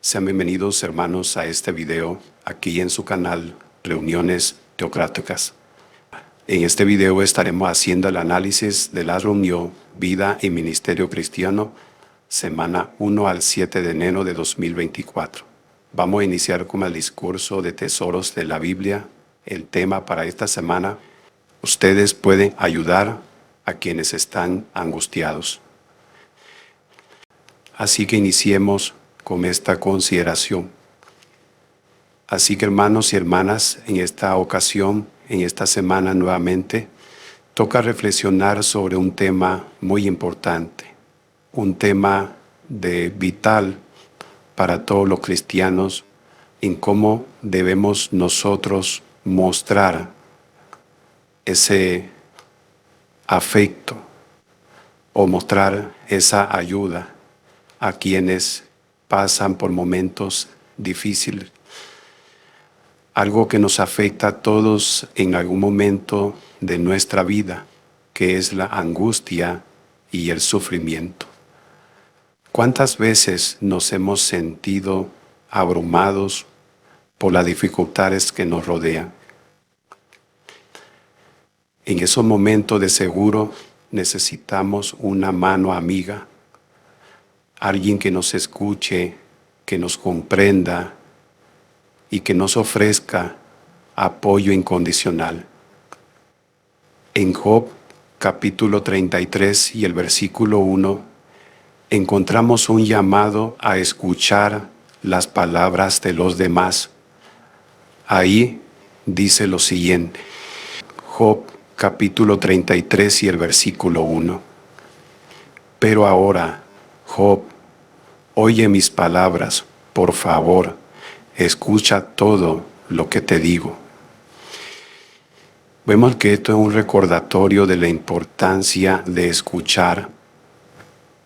Sean bienvenidos, hermanos, a este video aquí en su canal Reuniones Teocráticas. En este video estaremos haciendo el análisis de la reunión Vida y Ministerio Cristiano, semana 1 al 7 de enero de 2024. Vamos a iniciar con el discurso de tesoros de la Biblia. El tema para esta semana: ustedes pueden ayudar a quienes están angustiados. Así que iniciemos con esta consideración. Así que, hermanos y hermanas, en esta ocasión, en esta semana nuevamente, toca reflexionar sobre un tema muy importante, un tema vital para todos los cristianos, en cómo debemos nosotros mostrar ese afecto o mostrar esa ayuda a quienes pasan por momentos difíciles. Algo que nos afecta a todos en algún momento de nuestra vida, que es la angustia y el sufrimiento. ¿Cuántas veces nos hemos sentido abrumados por las dificultades que nos rodean? En esos momentos de seguro necesitamos una mano amiga, alguien que nos escuche, que nos comprenda y que nos ofrezca apoyo incondicional. En Job capítulo 33 y el versículo 1 encontramos un llamado a escuchar las palabras de los demás. Ahí dice lo siguiente: Job capítulo 33 y el versículo 1. Pero ahora, Job, oye mis palabras, por favor, escucha todo lo que te digo. Vemos que esto es un recordatorio de la importancia de escuchar,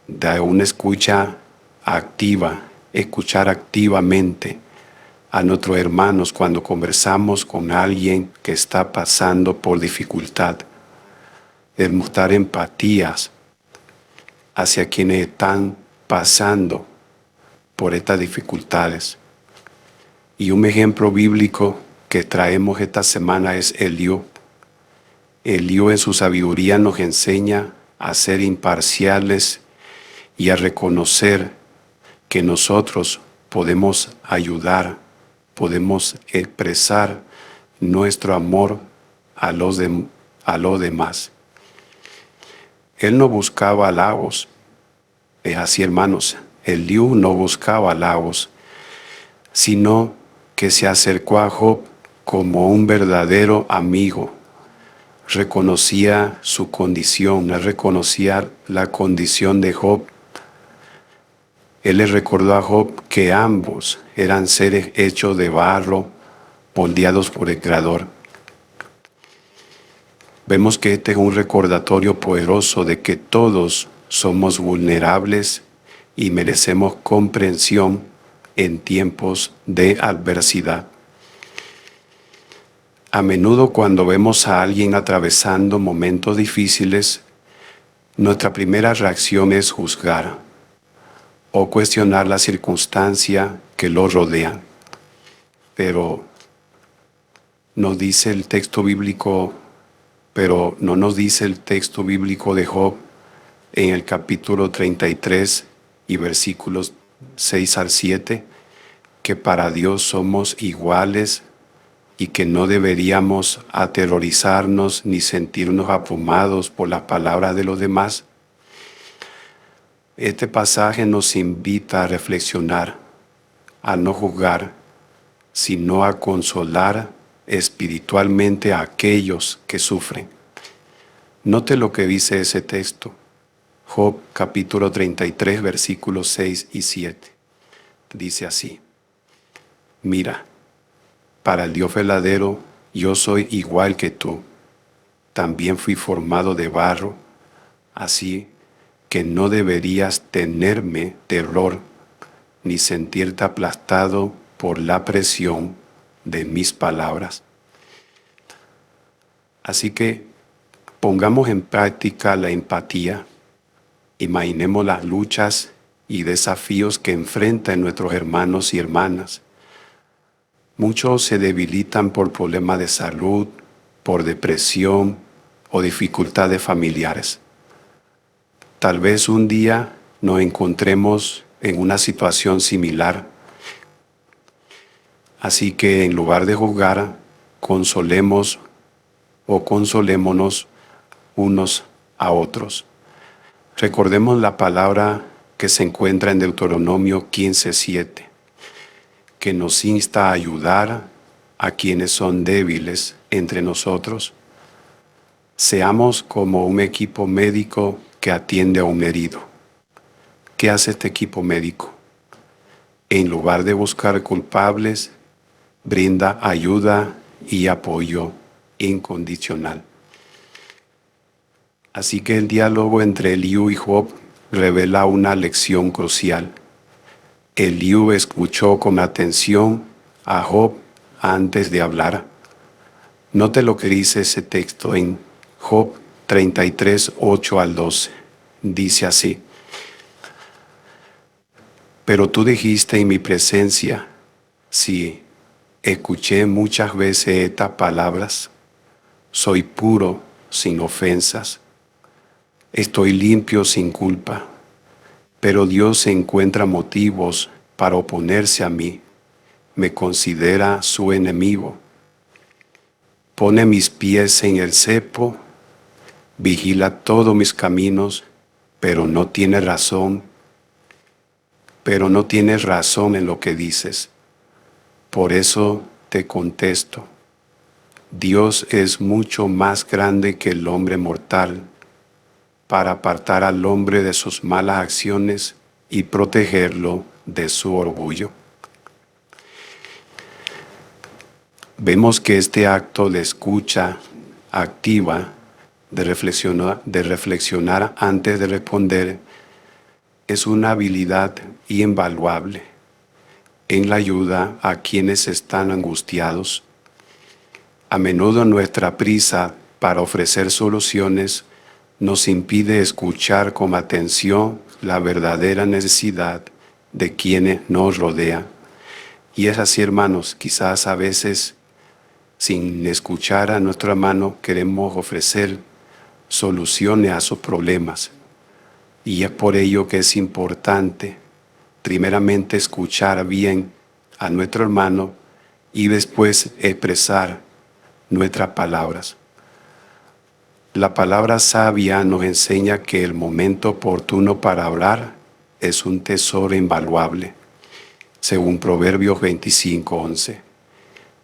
de una escucha activa, escuchar activamente a nuestros hermanos cuando conversamos con alguien que está pasando por dificultad, de mostrar empatías hacia quienes están pasando por estas dificultades. Y un ejemplo bíblico que traemos esta semana es Eliú. Eliú en su sabiduría nos enseña a ser imparciales y a reconocer que nosotros podemos ayudar, podemos expresar nuestro amor a los demás. Él no buscaba halagos. Es así, hermanos. Eliú no buscaba halagos, sino que se acercó a Job como un verdadero amigo. Reconocía su condición, reconocía la condición de Job. Él le recordó a Job que ambos eran seres hechos de barro, moldeados por el Creador. Vemos que este es un recordatorio poderoso de que todos somos vulnerables y merecemos comprensión en tiempos de adversidad. A menudo cuando vemos a alguien atravesando momentos difíciles, nuestra primera reacción es juzgar o cuestionar la circunstancia que lo rodea. Pero no dice el texto bíblico, pero no nos dice el texto bíblico de Job en el capítulo 33 y versículos 6 al 7, que para Dios somos iguales y que no deberíamos aterrorizarnos ni sentirnos abrumados por las palabras de los demás. Este pasaje nos invita a reflexionar, a no juzgar, sino a consolar espiritualmente a aquellos que sufren. Note lo que dice ese texto. Job capítulo 33 versículos 6 y 7. Dice así: mira, para el Dios verdadero yo soy igual que tú. También fui formado de barro, así que no deberías tenerme terror ni sentirte aplastado por la presión de mis palabras. Así que pongamos en práctica la empatía. Imaginemos las luchas y desafíos que enfrentan nuestros hermanos y hermanas. Muchos se debilitan por problemas de salud, por depresión o dificultades familiares. Tal vez un día nos encontremos en una situación similar. Así que en lugar de juzgar, consolemos o consolémonos unos a otros. Recordemos la palabra que se encuentra en Deuteronomio 15:7, que nos insta a ayudar a quienes son débiles entre nosotros. Seamos como un equipo médico que atiende a un herido. ¿Qué hace este equipo médico? En lugar de buscar culpables, brinda ayuda y apoyo incondicional. Así que el diálogo entre Eliú y Job revela una lección crucial. Eliú escuchó con atención a Job antes de hablar. Note lo que dice ese texto en Job 33, 8 al 12. Dice así: pero tú dijiste en mi presencia, sí, escuché muchas veces estas palabras, soy puro sin ofensas, estoy limpio sin culpa, pero Dios encuentra motivos para oponerse a mí, me considera su enemigo, pone mis pies en el cepo, vigila todos mis caminos, pero no tienes razón en lo que dices. Por eso te contesto, Dios es mucho más grande que el hombre mortal para apartar al hombre de sus malas acciones y protegerlo de su orgullo. Vemos que este acto de escucha activa, de reflexionar antes de responder, es una habilidad invaluable en la ayuda a quienes están angustiados. A menudo nuestra prisa para ofrecer soluciones nos impide escuchar con atención la verdadera necesidad de quienes nos rodean. Y es así, hermanos, quizás a veces, sin escuchar a nuestro hermano, queremos ofrecer soluciones a sus problemas. Y es por ello que es importante, primeramente, escuchar bien a nuestro hermano y después expresar nuestras palabras. La palabra sabia nos enseña que el momento oportuno para hablar es un tesoro invaluable, según Proverbios 25:11.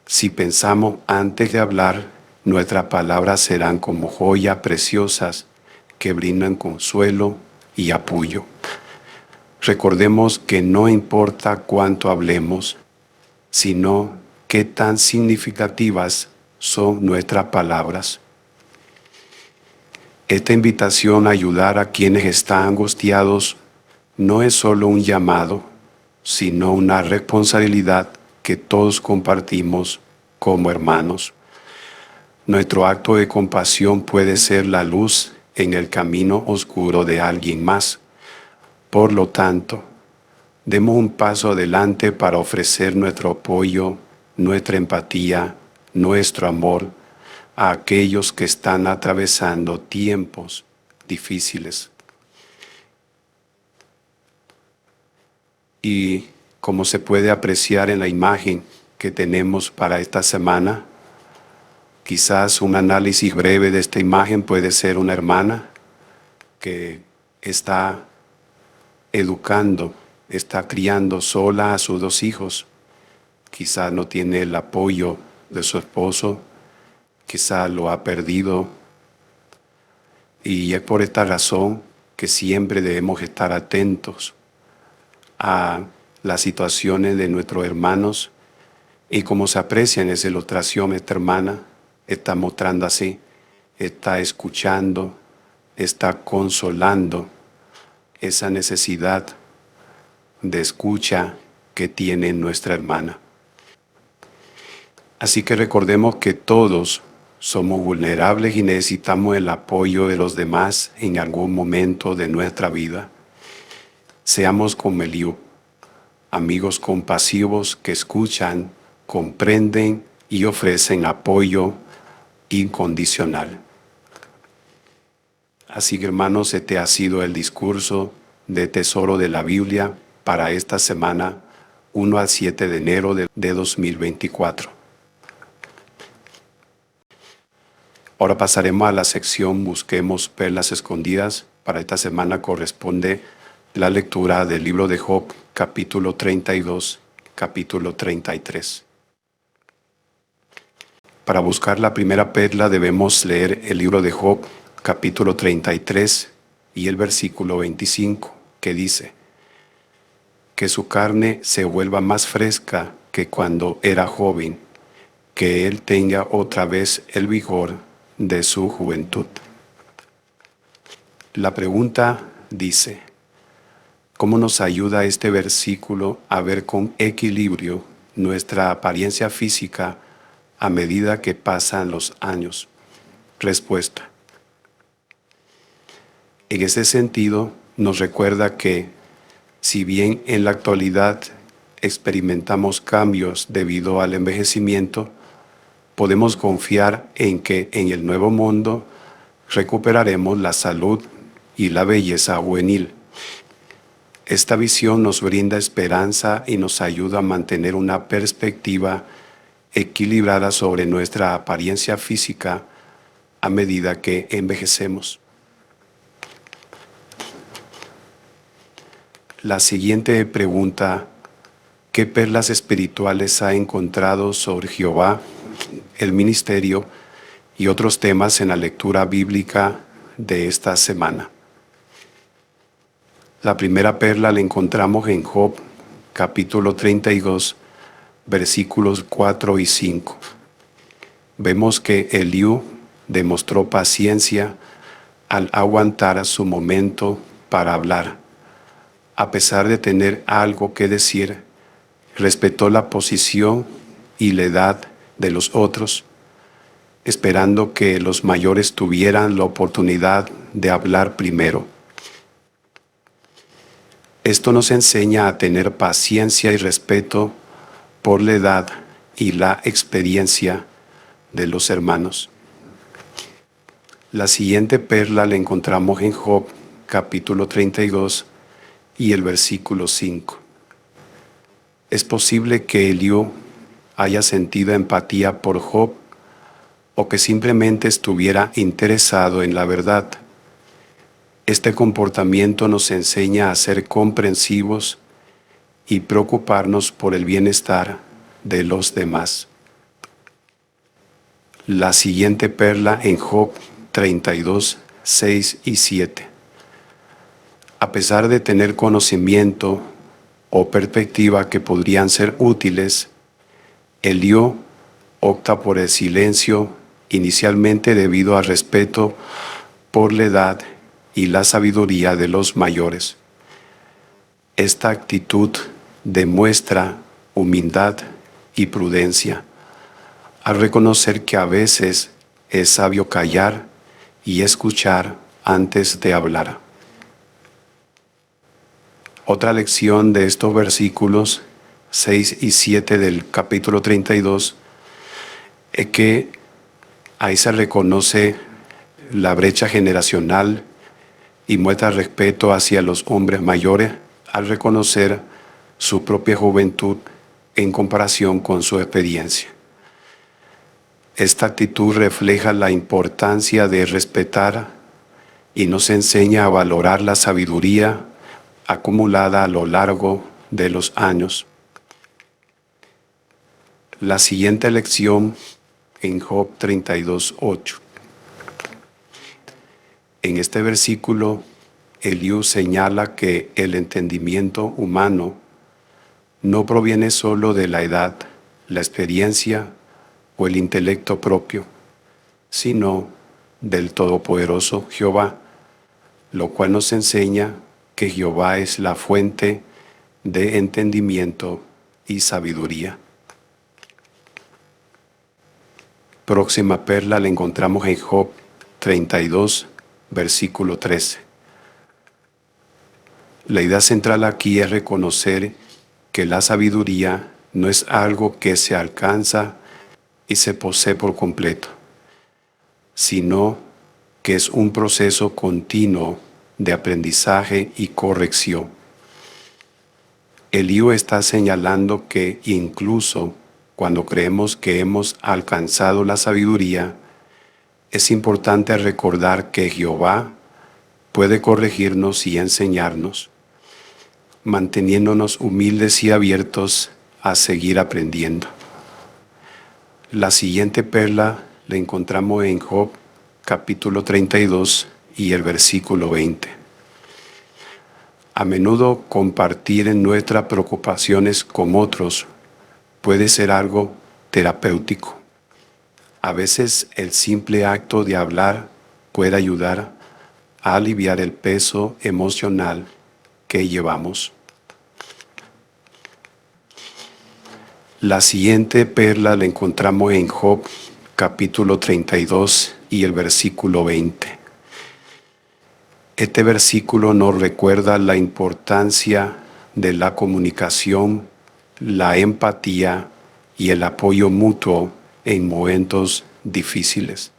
Si pensamos antes de hablar, nuestras palabras serán como joyas preciosas que brindan consuelo y apoyo. Recordemos que no importa cuánto hablemos, sino qué tan significativas son nuestras palabras. Esta invitación a ayudar a quienes están angustiados no es solo un llamado, sino una responsabilidad que todos compartimos como hermanos. Nuestro acto de compasión puede ser la luz en el camino oscuro de alguien más. Por lo tanto, demos un paso adelante para ofrecer nuestro apoyo, nuestra empatía, nuestro amor a aquellos que están atravesando tiempos difíciles. Y como se puede apreciar en la imagen que tenemos para esta semana, quizás un análisis breve de esta imagen puede ser una hermana que está educando, está criando sola a sus 2 hijos. Quizás no tiene el apoyo de su esposo, quizás lo ha perdido. Y es por esta razón que siempre debemos estar atentos a las situaciones de nuestros hermanos. Y como se aprecia en esa ilustración, esta hermana está mostrando así, está escuchando, está consolando esa necesidad de escucha que tiene nuestra hermana. Así que recordemos que todos somos vulnerables y necesitamos el apoyo de los demás en algún momento de nuestra vida. Seamos como Eliú, amigos compasivos que escuchan, comprenden y ofrecen apoyo incondicional. Así que, hermanos, este ha sido el discurso de Tesoro de la Biblia para esta semana 1 al 7 de enero de 2024. Ahora pasaremos a la sección Busquemos Perlas Escondidas. Para esta semana corresponde la lectura del libro de Job, capítulo 32, capítulo 33. Para buscar la primera perla debemos leer el libro de Job, capítulo 33 y el versículo 25, que dice: que su carne se vuelva más fresca que cuando era joven, que él tenga otra vez el vigor de su juventud. La pregunta dice: ¿cómo nos ayuda este versículo a ver con equilibrio nuestra apariencia física a medida que pasan los años? Respuesta: en ese sentido, nos recuerda que, si bien en la actualidad experimentamos cambios debido al envejecimiento, podemos confiar en que en el nuevo mundo recuperaremos la salud y la belleza juvenil. Esta visión nos brinda esperanza y nos ayuda a mantener una perspectiva equilibrada sobre nuestra apariencia física a medida que envejecemos. La siguiente pregunta: ¿qué perlas espirituales ha encontrado sobre Jehová, el ministerio y otros temas en la lectura bíblica de esta semana? La primera perla la encontramos en Job, capítulo 32, versículos 4 y 5. Vemos que Eliú demostró paciencia al aguantar su momento para hablar. A pesar de tener algo que decir, respetó la posición y la edad de los otros, esperando que los mayores tuvieran la oportunidad de hablar primero. Esto nos enseña a tener paciencia y respeto por la edad y la experiencia de los hermanos. La siguiente perla la encontramos en Job, capítulo 32 y el versículo 5. Es posible que Eliú haya sentido empatía por Job o que simplemente estuviera interesado en la verdad. Este comportamiento nos enseña a ser comprensivos y preocuparnos por el bienestar de los demás. La siguiente perla en Job 32, 6 y 7. A pesar de tener conocimiento o perspectiva que podrían ser útiles, Eliú opta por el silencio, inicialmente debido al respeto por la edad y la sabiduría de los mayores. Esta actitud demuestra humildad y prudencia, al reconocer que a veces es sabio callar y escuchar antes de hablar. Otra lección de estos versículos 6 y 7 del capítulo 32 es que ahí se reconoce la brecha generacional y muestra respeto hacia los hombres mayores al reconocer su propia juventud en comparación con su experiencia. Esta actitud refleja la importancia de respetar y nos enseña a valorar la sabiduría acumulada a lo largo de los años. La siguiente lección en Job 32:8. En este versículo, Eliú señala que el entendimiento humano no proviene solo de la edad, la experiencia o el intelecto propio, sino del Todopoderoso Jehová, lo cual nos enseña que Jehová es la fuente de entendimiento y sabiduría. Próxima perla la encontramos en Job 32, versículo 13. La idea central aquí es reconocer que la sabiduría no es algo que se alcanza y se posee por completo, sino que es un proceso continuo de aprendizaje y corrección. El libro está señalando que incluso cuando creemos que hemos alcanzado la sabiduría, es importante recordar que Jehová puede corregirnos y enseñarnos, manteniéndonos humildes y abiertos a seguir aprendiendo. La siguiente perla la encontramos en Job capítulo 32 y el versículo 20. A menudo compartir en nuestras preocupaciones con otros puede ser algo terapéutico. A veces el simple acto de hablar puede ayudar a aliviar el peso emocional que llevamos. La siguiente perla la encontramos en Job capítulo 32 y el versículo 20. Este versículo nos recuerda la importancia de la comunicación, la empatía y el apoyo mutuo en momentos difíciles.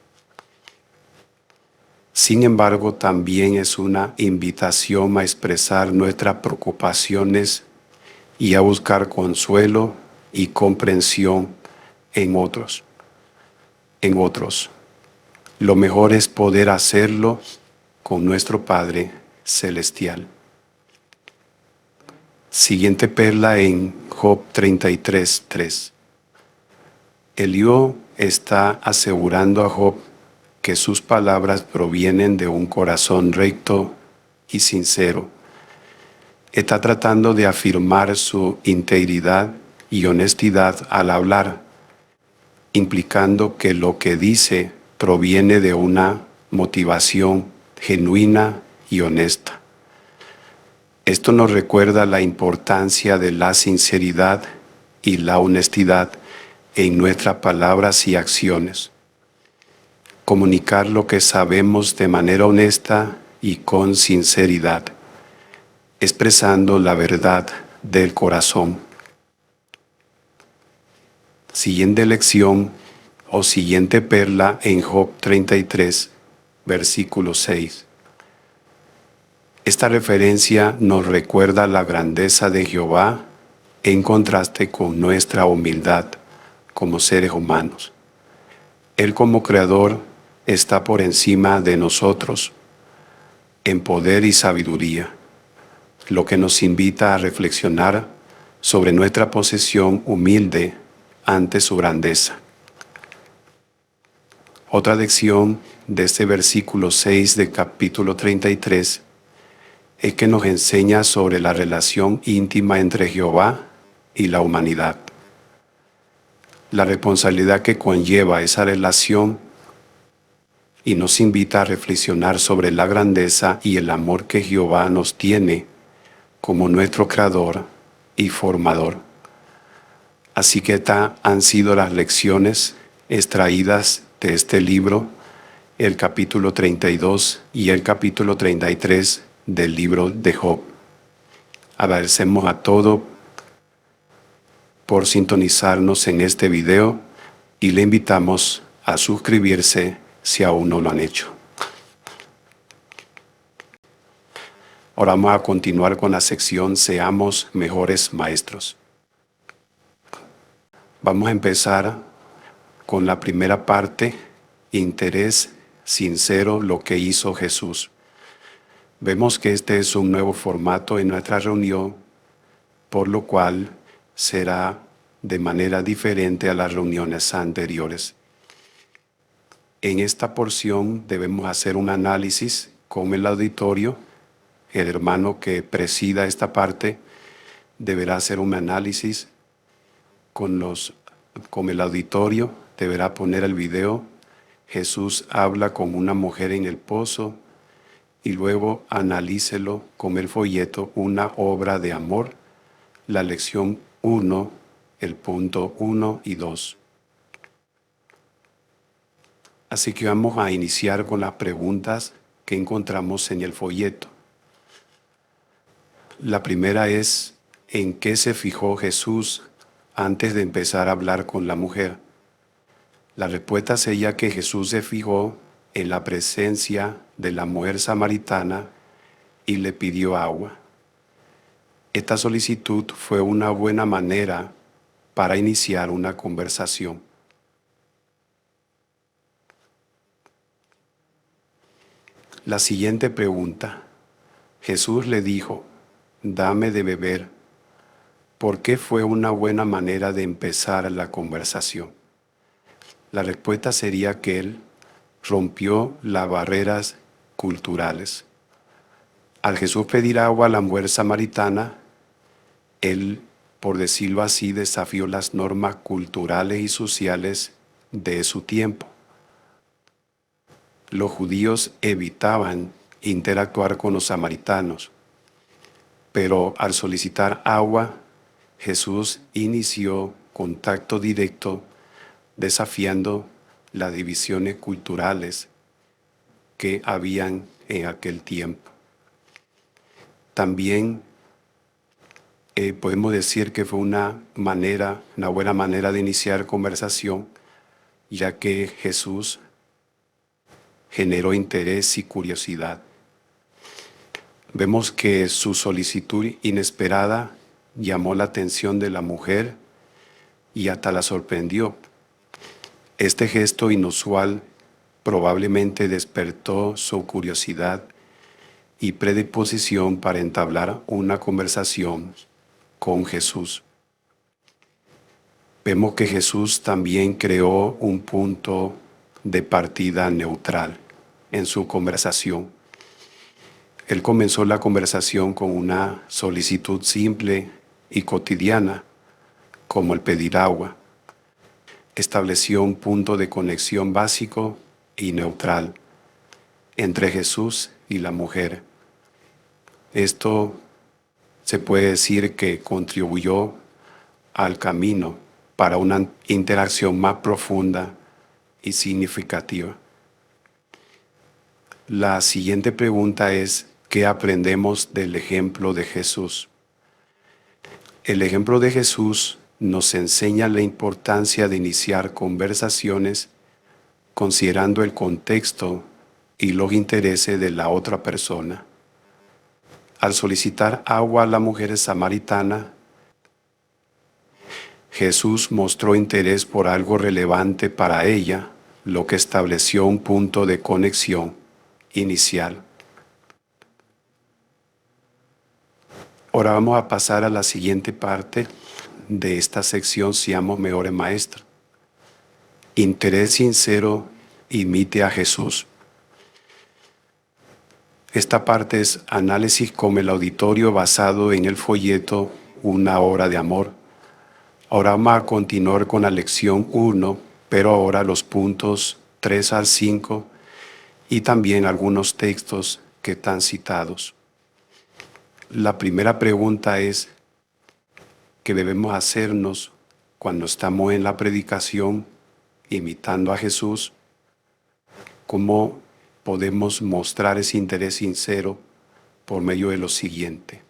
Sin embargo, también es una invitación a expresar nuestras preocupaciones y a buscar consuelo y comprensión en otros. Lo mejor es poder hacerlo con nuestro Padre Celestial. Siguiente perla en Job 33:3. Eliú está asegurando a Job que sus palabras provienen de un corazón recto y sincero. Está tratando de afirmar su integridad y honestidad al hablar, implicando que lo que dice proviene de una motivación genuina y honesta. Esto nos recuerda la importancia de la sinceridad y la honestidad en nuestras palabras y acciones. Comunicar lo que sabemos de manera honesta y con sinceridad, expresando la verdad del corazón. Siguiente lección o siguiente perla en Job 33, versículo 6. Esta referencia nos recuerda la grandeza de Jehová en contraste con nuestra humildad como seres humanos. Él como creador está por encima de nosotros en poder y sabiduría, lo que nos invita a reflexionar sobre nuestra posición humilde ante su grandeza. Otra lección de este versículo 6 del capítulo 33 es que nos enseña sobre la relación íntima entre Jehová y la humanidad. La responsabilidad que conlleva esa relación y nos invita a reflexionar sobre la grandeza y el amor que Jehová nos tiene como nuestro creador y formador. Así que estas han sido las lecciones extraídas de este libro, el capítulo 32 y el capítulo 33 del libro de Job. Agradecemos a todos por sintonizarnos en este video y le invitamos a suscribirse si aún no lo han hecho. Ahora vamos a continuar con la sección Seamos Mejores Maestros. Vamos a empezar con la primera parte, interés sincero, lo que hizo Jesús. Vemos que este es un nuevo formato en nuestra reunión, por lo cual será de manera diferente a las reuniones anteriores. En esta porción debemos hacer un análisis con el auditorio. El hermano que presida esta parte deberá hacer un análisis con el auditorio, deberá poner el video. Jesús habla con una mujer en el pozo y luego analícelo con el folleto, una obra de amor, la lección 1, el punto 1 y 2. Así que vamos a iniciar con las preguntas que encontramos en el folleto. La primera es, ¿en qué se fijó Jesús antes de empezar a hablar con la mujer? La respuesta sería que Jesús se fijó en la presencia de la mujer samaritana y le pidió agua. Esta solicitud fue una buena manera para iniciar una conversación. La siguiente pregunta. Jesús le dijo, dame de beber. ¿Por qué fue una buena manera de empezar la conversación? La respuesta sería que él rompió las barreras culturales. Al Jesús pedir agua a la mujer samaritana, él, por decirlo así, desafió las normas culturales y sociales de su tiempo. Los judíos evitaban interactuar con los samaritanos, pero al solicitar agua, Jesús inició contacto directo, desafiando las divisiones culturales que habían en aquel tiempo. También podemos decir que fue una buena manera de iniciar conversación, ya que Jesús generó interés y curiosidad. Vemos que su solicitud inesperada llamó la atención de la mujer y hasta la sorprendió. Este gesto inusual probablemente despertó su curiosidad y predisposición para entablar una conversación con Jesús. Vemos que Jesús también creó un punto de partida neutral en su conversación. Él comenzó la conversación con una solicitud simple y cotidiana, como el pedir agua. Estableció un punto de conexión básico y neutral entre Jesús y la mujer. Esto se puede decir que contribuyó al camino para una interacción más profunda y significativa. La siguiente pregunta es, ¿qué aprendemos del ejemplo de Jesús? El ejemplo de Jesús nos enseña la importancia de iniciar conversaciones considerando el contexto y los intereses de la otra persona. Al solicitar agua a la mujer samaritana, Jesús mostró interés por algo relevante para ella, lo que estableció un punto de conexión inicial. Ahora vamos a pasar a la siguiente parte de esta sección, Seamos Mejores Maestros. Interés sincero, imite a Jesús. Esta parte es análisis como el auditorio basado en el folleto Una hora de amor. Ahora vamos a continuar con la lección 1, pero ahora los puntos 3 al 5 y también algunos textos que están citados. La primera pregunta es que debemos hacernos cuando estamos en la predicación imitando a Jesús. ¿Cómo podemos mostrar ese interés sincero? Por medio de lo siguiente.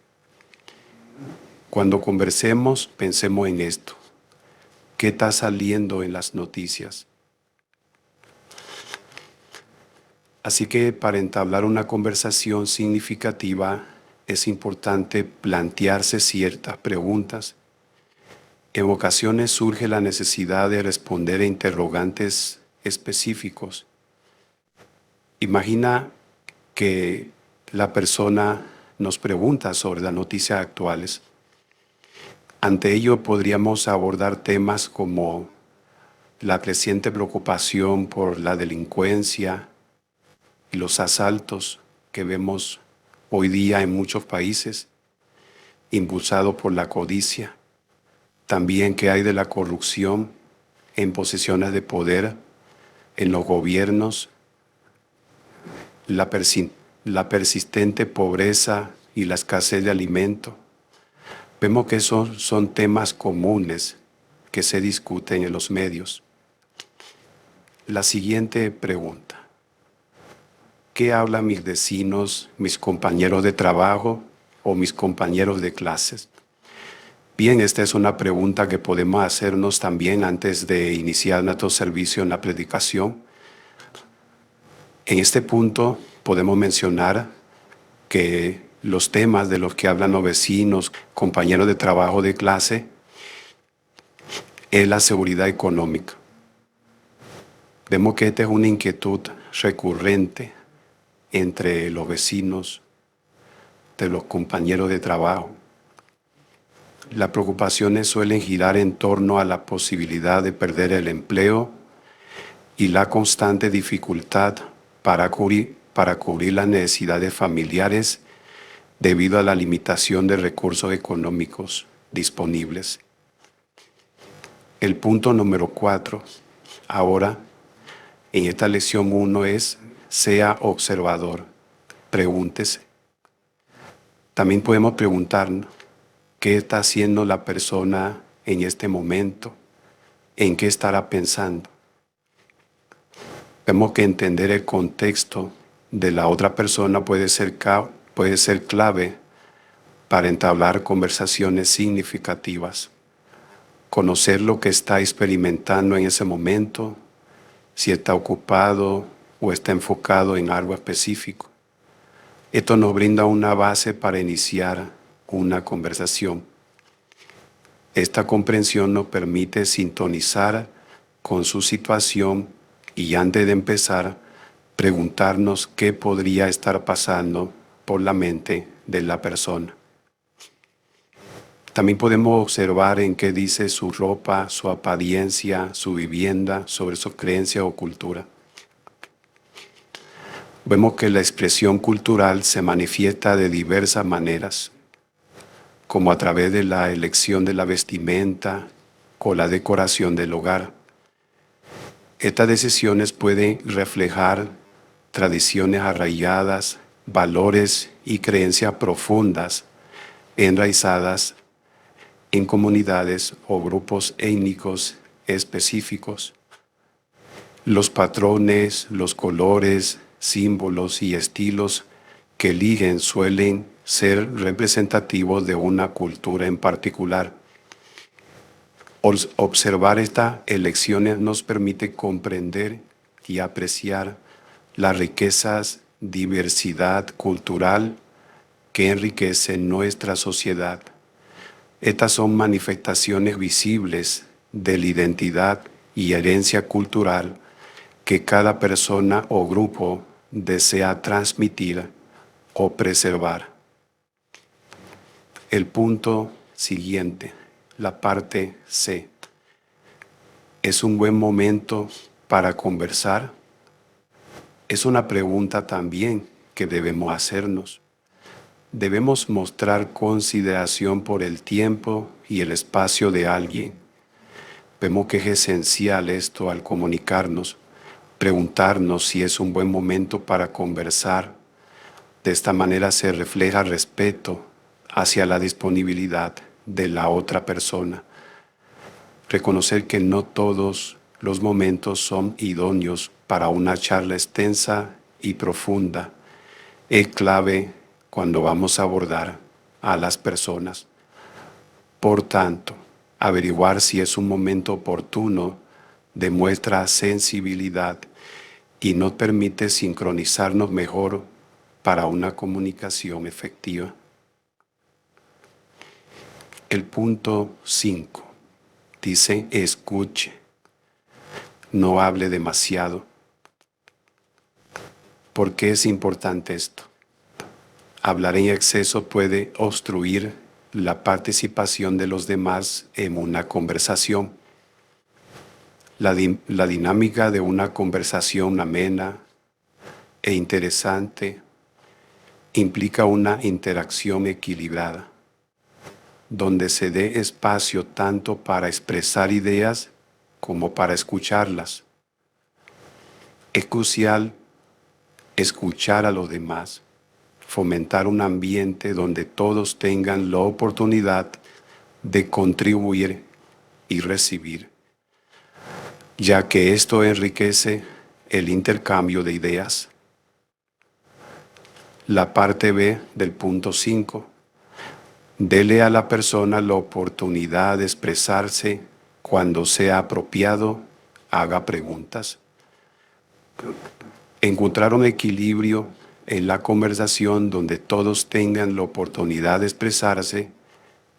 Cuando conversemos, pensemos en esto. ¿Qué está saliendo en las noticias? Así que para entablar una conversación significativa es importante plantearse ciertas preguntas. En ocasiones surge la necesidad de responder a interrogantes específicos. Imagina que la persona nos pregunta sobre las noticias actuales. Ante ello podríamos abordar temas como la creciente preocupación por la delincuencia y los asaltos que vemos hoy día en muchos países, impulsado por la codicia. También qué hay de la corrupción en posiciones de poder, en los gobiernos, la persistente pobreza y la escasez de alimento. Vemos que esos son temas comunes que se discuten en los medios. La siguiente pregunta. ¿Qué hablan mis vecinos, mis compañeros de trabajo o mis compañeros de clases? Bien, esta es una pregunta que podemos hacernos también antes de iniciar nuestro servicio en la predicación. En este punto podemos mencionar que los temas de los que hablan los vecinos, compañeros de trabajo de clase, es la seguridad económica. Vemos que esta es una inquietud recurrente entre los vecinos, de los compañeros de trabajo. Las preocupaciones suelen girar en torno a la posibilidad de perder el empleo y la constante dificultad para cubrir las necesidades familiares debido a la limitación de recursos económicos disponibles. El punto número 4, ahora, en esta lección 1 es, sea observador, pregúntese. También podemos preguntarnos, ¿qué está haciendo la persona en este momento? ¿En qué estará pensando? Vemos que entender el contexto de la otra persona puede ser clave para entablar conversaciones significativas. Conocer lo que está experimentando en ese momento, si está ocupado o está enfocado en algo específico. Esto nos brinda una base para iniciar una conversación. Esta comprensión nos permite sintonizar con su situación y antes de empezar, preguntarnos qué podría estar pasando por la mente de la persona. También podemos observar en qué dice su ropa, su apariencia, su vivienda, sobre su creencia o cultura. Vemos que la expresión cultural se manifiesta de diversas maneras, como a través de la elección de la vestimenta o la decoración del hogar. Estas decisiones pueden reflejar tradiciones arraigadas, valores y creencias profundas enraizadas en comunidades o grupos étnicos específicos. Los patrones, los colores, símbolos y estilos que eligen suelen ser representativos de una cultura en particular. Observar estas elecciones nos permite comprender y apreciar las riquezas, diversidad cultural que enriquece nuestra sociedad. Estas son manifestaciones visibles de la identidad y herencia cultural que cada persona o grupo desea transmitir o preservar. El punto siguiente, la parte C. ¿Es un buen momento para conversar? Es una pregunta también que debemos hacernos. Debemos mostrar consideración por el tiempo y el espacio de alguien. Vemos que es esencial esto al comunicarnos, preguntarnos si es un buen momento para conversar. De esta manera se refleja respeto hacia la disponibilidad de la otra persona. Reconocer que no todos los momentos son idóneos para una charla extensa y profunda es clave cuando vamos a abordar a las personas. Por tanto, averiguar si es un momento oportuno demuestra sensibilidad y nos permite sincronizarnos mejor para una comunicación efectiva. El punto 5 dice: escuche, no hable demasiado. ¿Por qué es importante esto? Hablar en exceso puede obstruir la participación de los demás en una conversación. La dinámica de una conversación amena e interesante implica una interacción equilibrada, donde se dé espacio tanto para expresar ideas como para escucharlas. Es crucial escuchar a los demás, fomentar un ambiente donde todos tengan la oportunidad de contribuir y recibir, ya que esto enriquece el intercambio de ideas. La parte B del punto 5 Dele a la persona la oportunidad de expresarse. Cuando sea apropiado, haga preguntas. Encontrar un equilibrio en la conversación donde todos tengan la oportunidad de expresarse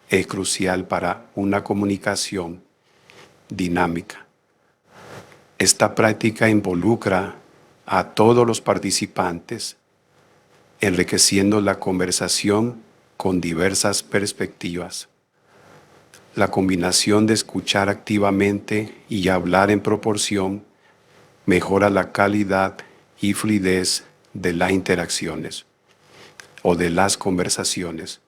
es crucial para una comunicación dinámica. Esta práctica involucra a todos los participantes, enriqueciendo la conversación con diversas perspectivas. La combinación de escuchar activamente y hablar en proporción mejora la calidad y fluidez de las interacciones o de las conversaciones,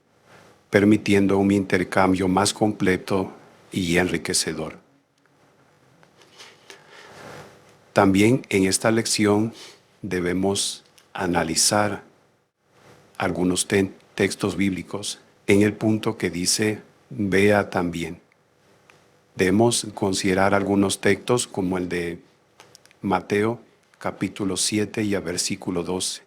permitiendo un intercambio más completo y enriquecedor. También en esta lección debemos analizar algunos textos bíblicos en el punto que dice, vea también. Debemos considerar algunos textos como el de Mateo capítulo 7 y a versículo 12.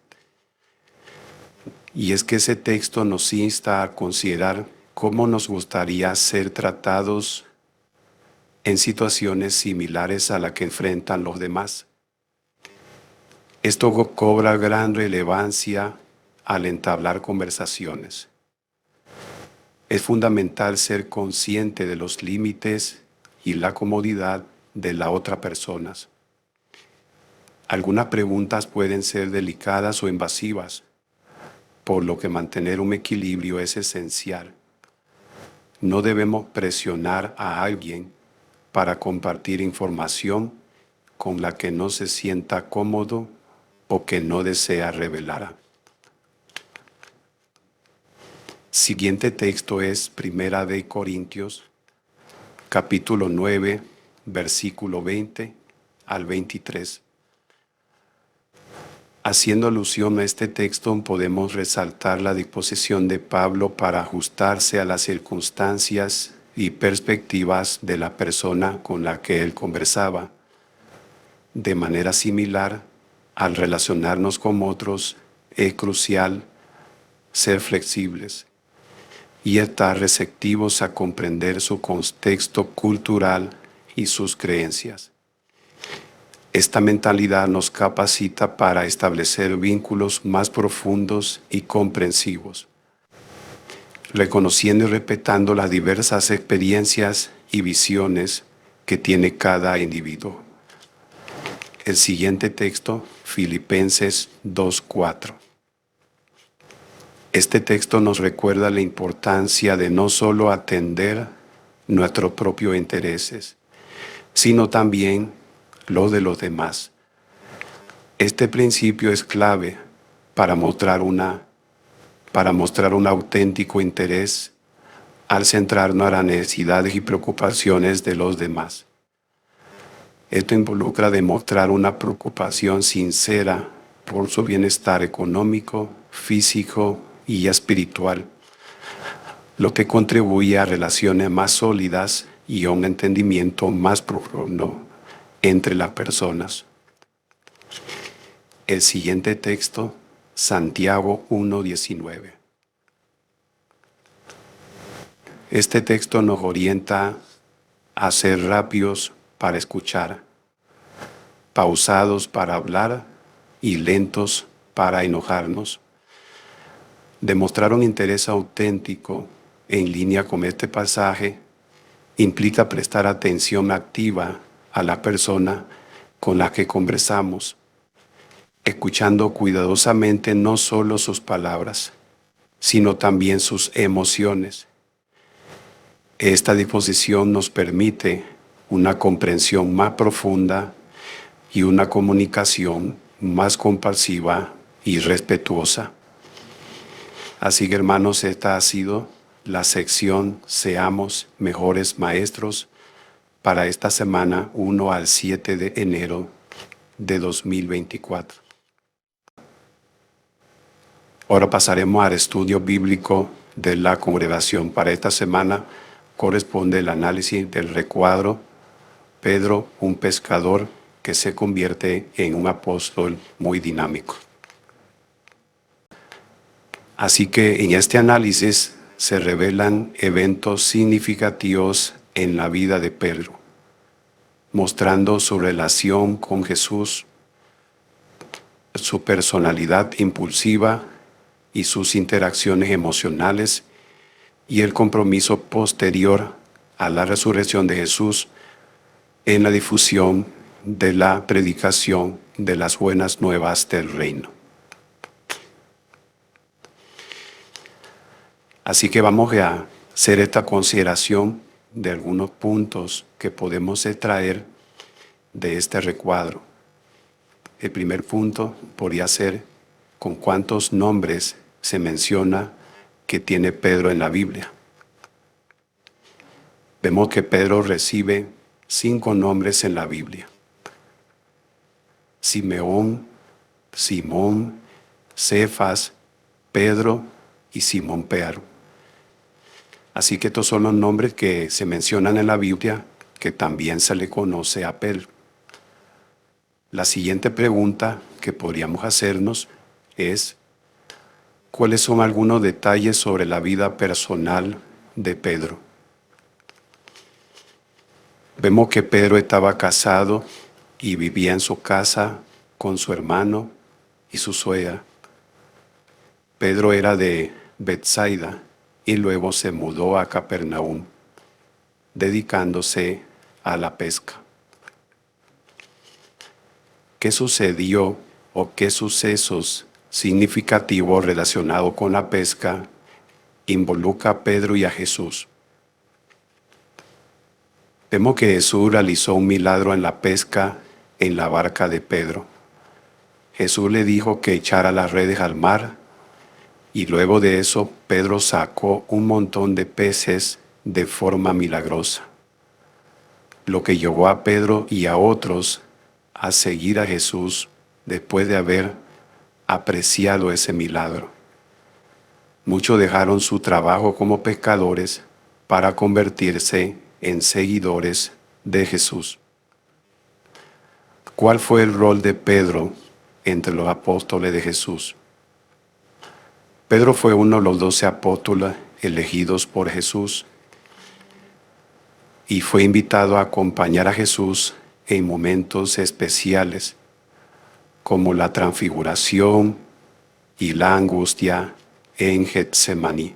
Y es que ese texto nos insta a considerar cómo nos gustaría ser tratados en situaciones similares a la que enfrentan los demás. Esto cobra gran relevancia al entablar conversaciones. Es fundamental ser consciente de los límites y la comodidad de la otra persona. Algunas preguntas pueden ser delicadas o invasivas, por lo que mantener un equilibrio es esencial. No debemos presionar a alguien para compartir información con la que no se sienta cómodo o que no desea revelar. Siguiente texto es Primera de Corintios, capítulo 9, versículo 20 al 23. Haciendo alusión a este texto, podemos resaltar la disposición de Pablo para ajustarse a las circunstancias y perspectivas de la persona con la que él conversaba. De manera similar, al relacionarnos con otros, es crucial ser flexibles y estar receptivos a comprender su contexto cultural y sus creencias. Esta mentalidad nos capacita para establecer vínculos más profundos y comprensivos, reconociendo y respetando las diversas experiencias y visiones que tiene cada individuo. El siguiente texto, Filipenses 2:4. Este texto nos recuerda la importancia de no solo atender nuestros propios intereses, sino también los de los demás. Este principio es clave para mostrar un auténtico interés al centrarnos en las necesidades y preocupaciones de los demás. Esto involucra demostrar una preocupación sincera por su bienestar económico, físico y espiritual, lo que contribuye a relaciones más sólidas y a un entendimiento más profundo entre las personas. El siguiente texto, Santiago 1:19. Este texto nos orienta a ser rápidos para escuchar, pausados para hablar y lentos para enojarnos. Demostrar un interés auténtico en línea con este pasaje implica prestar atención activa a la persona con la que conversamos, escuchando cuidadosamente no solo sus palabras, sino también sus emociones. Esta disposición nos permite una comprensión más profunda y una comunicación más compasiva y respetuosa. Así que, hermanos, esta ha sido la sección Seamos Mejores Maestros para esta semana 1 al 7 de enero de 2024. Ahora pasaremos al estudio bíblico de la congregación. Para esta semana corresponde el análisis del recuadro Pedro, un pescador que se convierte en un apóstol muy dinámico. Así que en este análisis se revelan eventos significativos en la vida de Pedro, mostrando su relación con Jesús, su personalidad impulsiva y sus interacciones emocionales, y el compromiso posterior a la resurrección de Jesús en la difusión de la predicación de las buenas nuevas del reino. Así que vamos a hacer esta consideración de algunos puntos que podemos extraer de este recuadro. El primer punto podría ser con cuántos nombres se menciona que tiene Pedro en la Biblia. Vemos que Pedro recibe 5 nombres en la Biblia: Simeón, Simón, Cefas, Pedro y Simón Pedro. Así que estos son los nombres que se mencionan en la Biblia, que también se le conoce a Pedro. La siguiente pregunta que podríamos hacernos es: ¿cuáles son algunos detalles sobre la vida personal de Pedro? Vemos que Pedro estaba casado y vivía en su casa con su hermano y su suegra. Pedro era de Betsaida y luego se mudó a Capernaum, dedicándose a la pesca. ¿Qué sucedió o qué sucesos significativos relacionados con la pesca involucra a Pedro y a Jesús? Vemos que Jesús realizó un milagro en la pesca en la barca de Pedro. Jesús le dijo que echara las redes al mar, y luego de eso Pedro sacó un montón de peces de forma milagrosa, lo que llevó a Pedro y a otros a seguir a Jesús después de haber apreciado ese milagro. Muchos dejaron su trabajo como pescadores para convertirse en seguidores de Jesús. ¿Cuál fue el rol de Pedro entre los apóstoles de Jesús? Pedro fue uno de los 12 apóstoles elegidos por Jesús y fue invitado a acompañar a Jesús en momentos especiales como la transfiguración y la angustia en Getsemaní.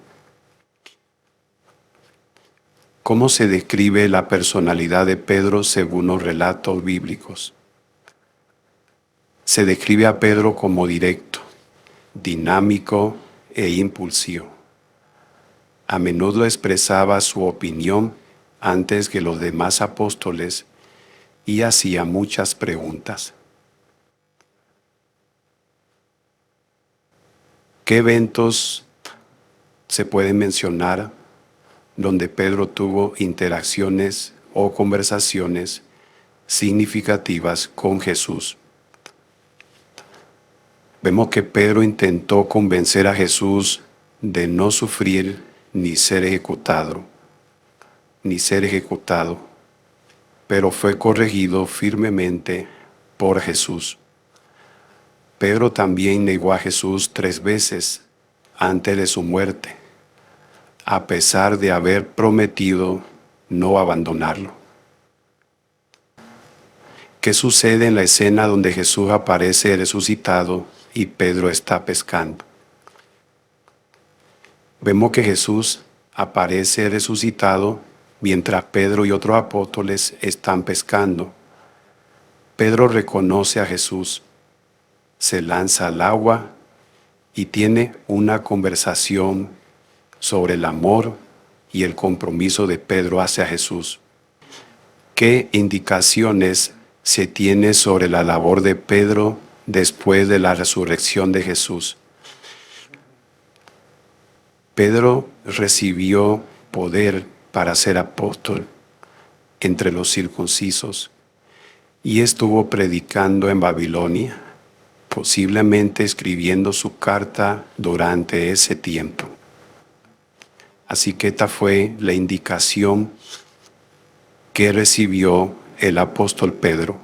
¿Cómo se describe la personalidad de Pedro según los relatos bíblicos? Se describe a Pedro como directo, dinámico e impulsivo. A menudo expresaba su opinión antes que los demás apóstoles y hacía muchas preguntas. ¿Qué eventos se pueden mencionar donde Pedro tuvo interacciones o conversaciones significativas con Jesús? Vemos que Pedro intentó convencer a Jesús de no sufrir ni ser ejecutado, pero fue corregido firmemente por Jesús. Pedro también negó a Jesús 3 veces antes de su muerte, a pesar de haber prometido no abandonarlo. ¿Qué sucede en la escena donde Jesús aparece resucitado y Pedro está pescando? Vemos que Jesús aparece resucitado mientras Pedro y otros apóstoles están pescando. Pedro reconoce a Jesús, se lanza al agua y tiene una conversación sobre el amor y el compromiso de Pedro hacia Jesús. ¿Qué indicaciones se tiene sobre la labor de Pedro después de la resurrección de Jesús? Pedro recibió poder para ser apóstol entre los circuncisos y estuvo predicando en Babilonia, posiblemente escribiendo su carta durante ese tiempo. Así que esta fue la indicación que recibió el apóstol Pedro,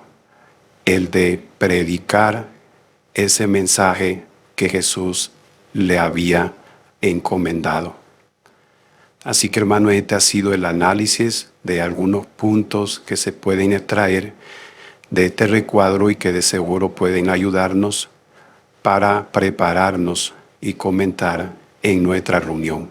el de predicar ese mensaje que Jesús le había encomendado. Así que, hermano, este ha sido el análisis de algunos puntos que se pueden extraer de este recuadro y que de seguro pueden ayudarnos para prepararnos y comentar en nuestra reunión.